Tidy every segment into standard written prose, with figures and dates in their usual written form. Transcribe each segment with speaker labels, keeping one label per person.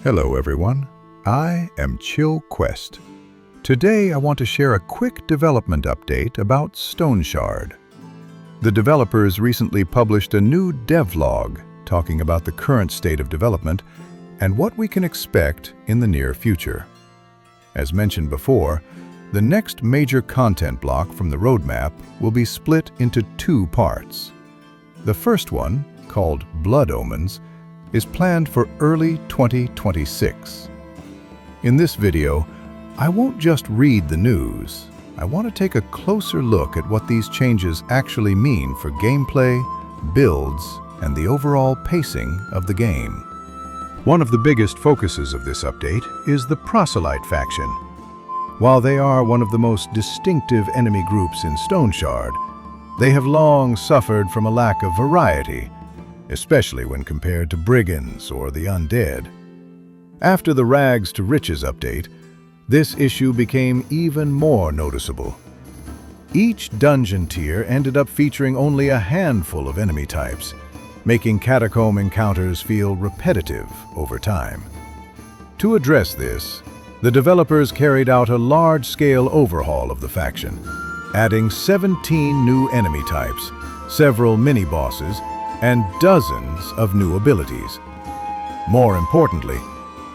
Speaker 1: Hello everyone, I am Chill Quest. Today I want to share a quick development update about Stoneshard. The developers recently published a new devlog talking about the current state of development and what we can expect in the near future. As mentioned before, the next major content block from the roadmap will be split into two parts. The first one, called Blood Omens, is planned for early 2026. In this video, I won't just read the news. I want to take a closer look at what these changes actually mean for gameplay, builds, and the overall pacing of the game. One of the biggest focuses of this update is the Proselyte faction. While they are one of the most distinctive enemy groups in Stoneshard, they have long suffered from a lack of variety, especially when compared to brigands or the undead. After the Rags to Riches update, this issue became even more noticeable. Each dungeon tier ended up featuring only a handful of enemy types, making catacomb encounters feel repetitive over time. To address this, the developers carried out a large-scale overhaul of the faction, adding 17 new enemy types, several mini-bosses, and dozens of new abilities. More importantly,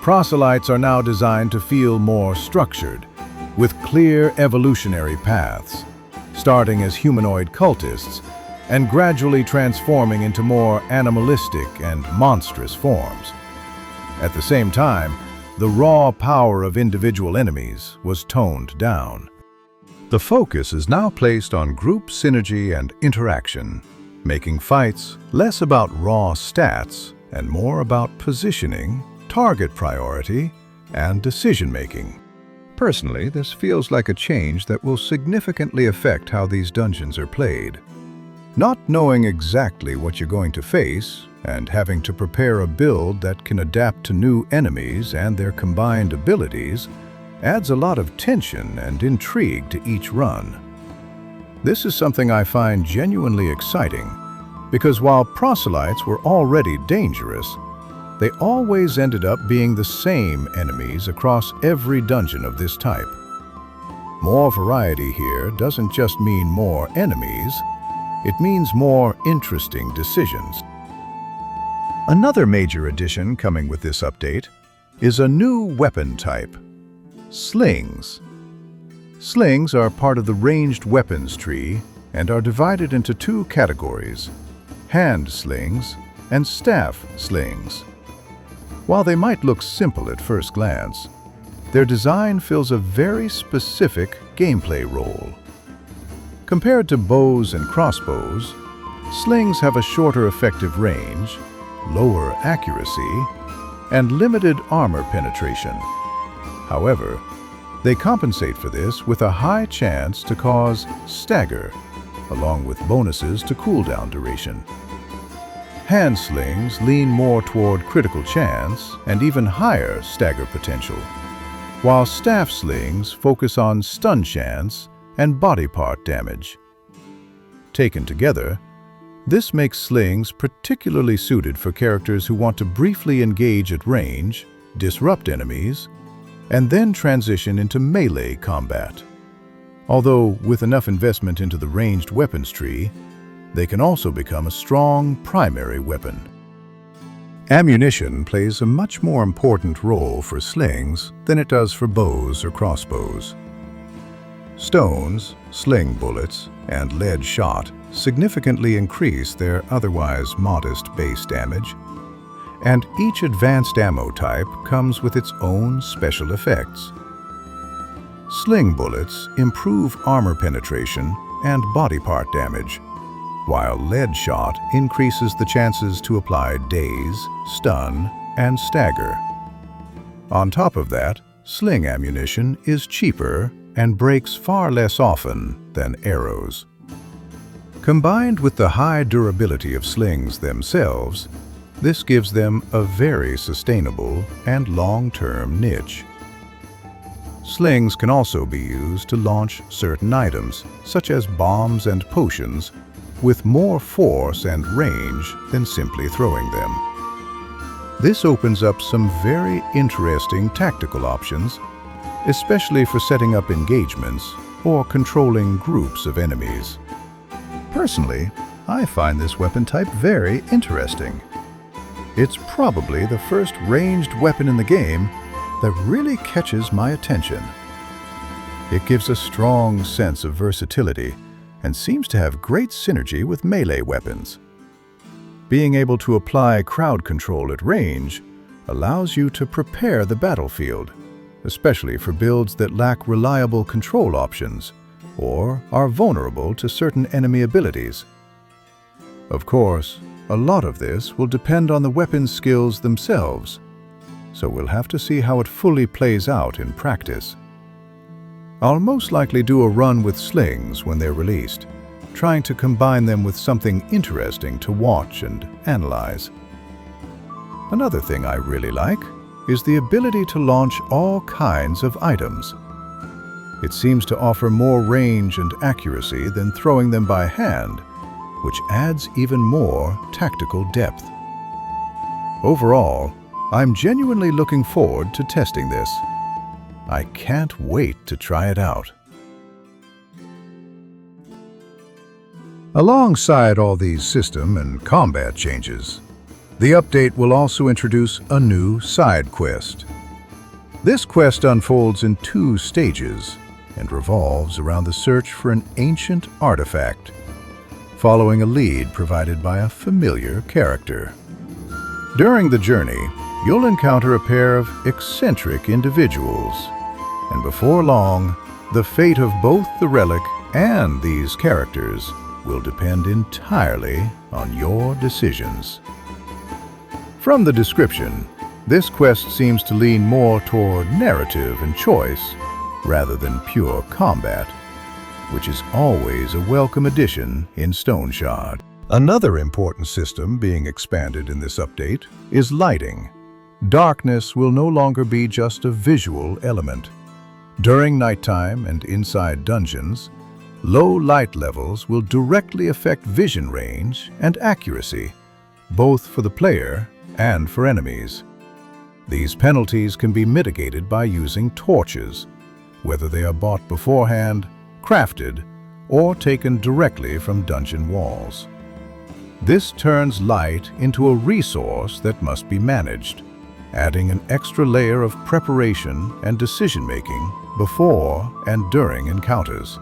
Speaker 1: proselytes are now designed to feel more structured, with clear evolutionary paths, starting as humanoid cultists and gradually transforming into more animalistic and monstrous forms. At the same time, the raw power of individual enemies was toned down. The focus is now placed on group synergy and interaction, making fights less about raw stats and more about positioning, target priority, and decision-making. Personally, this feels like a change that will significantly affect how these dungeons are played. Not knowing exactly what you're going to face and having to prepare a build that can adapt to new enemies and their combined abilities adds a lot of tension and intrigue to each run. This is something I find genuinely exciting, because while proselytes were already dangerous, they always ended up being the same enemies across every dungeon of this type. More variety here doesn't just mean more enemies, it means more interesting decisions. Another major addition coming with this update is a new weapon type, slings. Slings are part of the ranged weapons tree and are divided into two categories: hand slings and staff slings. While they might look simple at first glance, their design fills a very specific gameplay role. Compared to bows and crossbows, slings have a shorter effective range, lower accuracy, and limited armor penetration. However, they compensate for this with a high chance to cause stagger, along with bonuses to cooldown duration. Hand slings lean more toward critical chance and even higher stagger potential, while staff slings focus on stun chance and body part damage. Taken together, this makes slings particularly suited for characters who want to briefly engage at range, disrupt enemies, and then transition into melee combat. Although, with enough investment into the ranged weapons tree, they can also become a strong primary weapon. Ammunition plays a much more important role for slings than it does for bows or crossbows. Stones, sling bullets, and lead shot significantly increase their otherwise modest base damage, and each advanced ammo type comes with its own special effects. Sling bullets improve armor penetration and body part damage, while lead shot increases the chances to apply daze, stun, and stagger. On top of that, sling ammunition is cheaper and breaks far less often than arrows. Combined with the high durability of slings themselves, this gives them a very sustainable and long-term niche. Slings can also be used to launch certain items, such as bombs and potions, with more force and range than simply throwing them. This opens up some very interesting tactical options, especially for setting up engagements or controlling groups of enemies. Personally, I find this weapon type very interesting. It's probably the first ranged weapon in the game that really catches my attention. It gives a strong sense of versatility and seems to have great synergy with melee weapons. Being able to apply crowd control at range allows you to prepare the battlefield, especially for builds that lack reliable control options or are vulnerable to certain enemy abilities. Of course, a lot of this will depend on the weapon's skills themselves, so we'll have to see how it fully plays out in practice. I'll most likely do a run with slings when they're released, trying to combine them with something interesting to watch and analyze. Another thing I really like is the ability to launch all kinds of items. It seems to offer more range and accuracy than throwing them by hand, which adds even more tactical depth. Overall, I'm genuinely looking forward to testing this. I can't wait to try it out. Alongside all these system and combat changes, the update will also introduce a new side quest. This quest unfolds in 2 stages and revolves around the search for an ancient artifact, following a lead provided by a familiar character. During the journey, you'll encounter a pair of eccentric individuals, and before long, the fate of both the relic and these characters will depend entirely on your decisions. From the description, this quest seems to lean more toward narrative and choice rather than pure combat, which is always a welcome addition in Stoneshard. Another important system being expanded in this update is lighting. Darkness will no longer be just a visual element. During nighttime and inside dungeons, low light levels will directly affect vision range and accuracy, both for the player and for enemies. These penalties can be mitigated by using torches, whether they are bought beforehand, crafted, or taken directly from dungeon walls. This turns light into a resource that must be managed, adding an extra layer of preparation and decision-making before and during encounters.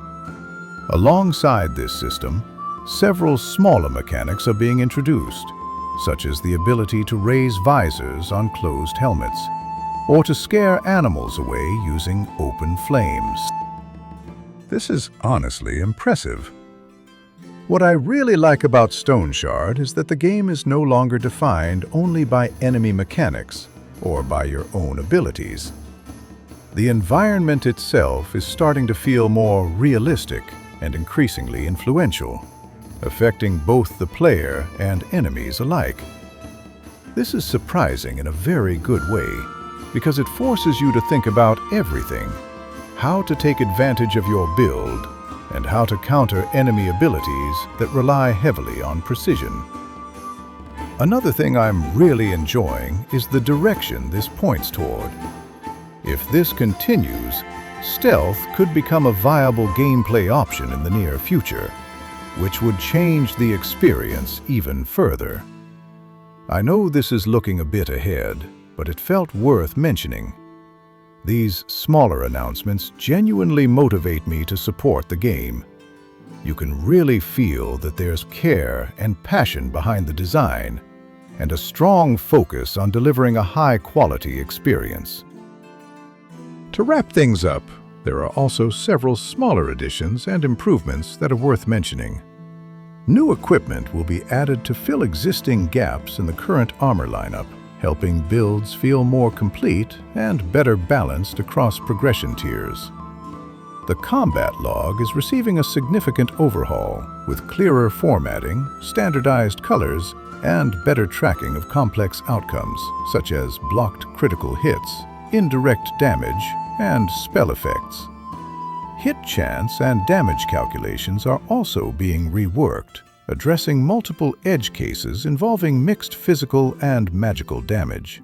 Speaker 1: Alongside this system, several smaller mechanics are being introduced, such as the ability to raise visors on closed helmets, or to scare animals away using open flames. This is honestly impressive. What I really like about Stoneshard is that the game is no longer defined only by enemy mechanics or by your own abilities. The environment itself is starting to feel more realistic and increasingly influential, affecting both the player and enemies alike. This is surprising in a very good way, because it forces you to think about everything: how to take advantage of your build, and how to counter enemy abilities that rely heavily on precision. Another thing I'm really enjoying is the direction this points toward. If this continues, stealth could become a viable gameplay option in the near future, which would change the experience even further. I know this is looking a bit ahead, but it felt worth mentioning. These smaller announcements genuinely motivate me to support the game. You can really feel that there's care and passion behind the design, and a strong focus on delivering a high-quality experience. To wrap things up, there are also several smaller additions and improvements that are worth mentioning. New equipment will be added to fill existing gaps in the current armor lineup, helping builds feel more complete and better balanced across progression tiers. The combat log is receiving a significant overhaul, with clearer formatting, standardized colors, and better tracking of complex outcomes, such as blocked critical hits, indirect damage, and spell effects. Hit chance and damage calculations are also being reworked, addressing multiple edge cases involving mixed physical and magical damage.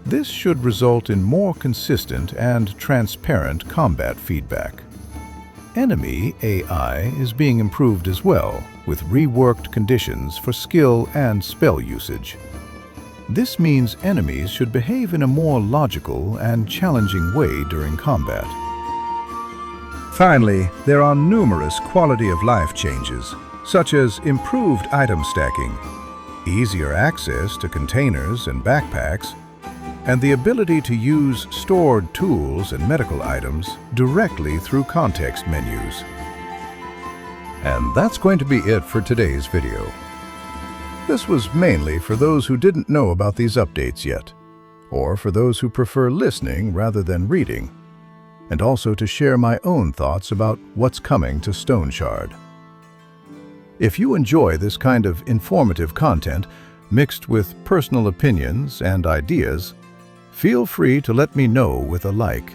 Speaker 1: This should result in more consistent and transparent combat feedback. Enemy AI is being improved as well, with reworked conditions for skill and spell usage. This means enemies should behave in a more logical and challenging way during combat.
Speaker 2: Finally, there are numerous quality-of-life changes, such as improved item stacking, easier access to containers and backpacks, and the ability to use stored tools and medical items directly through context menus.
Speaker 1: And that's going to be it for today's video. This was mainly for those who didn't know about these updates yet, or for those who prefer listening rather than reading, and also to share my own thoughts about what's coming to Stoneshard. If you enjoy this kind of informative content mixed with personal opinions and ideas, feel free to let me know with a like.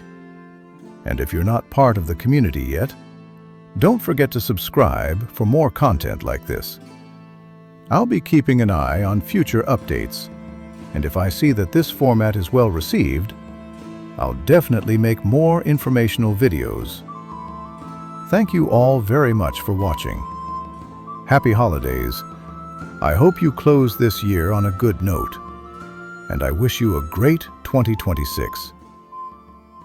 Speaker 1: And if you're not part of the community yet, don't forget to subscribe for more content like this. I'll be keeping an eye on future updates, and if I see that this format is well received, I'll definitely make more informational videos. Thank you all very much for watching. Happy holidays. I hope you close this year on a good note, and I wish you a great 2026.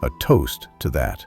Speaker 1: A toast to that.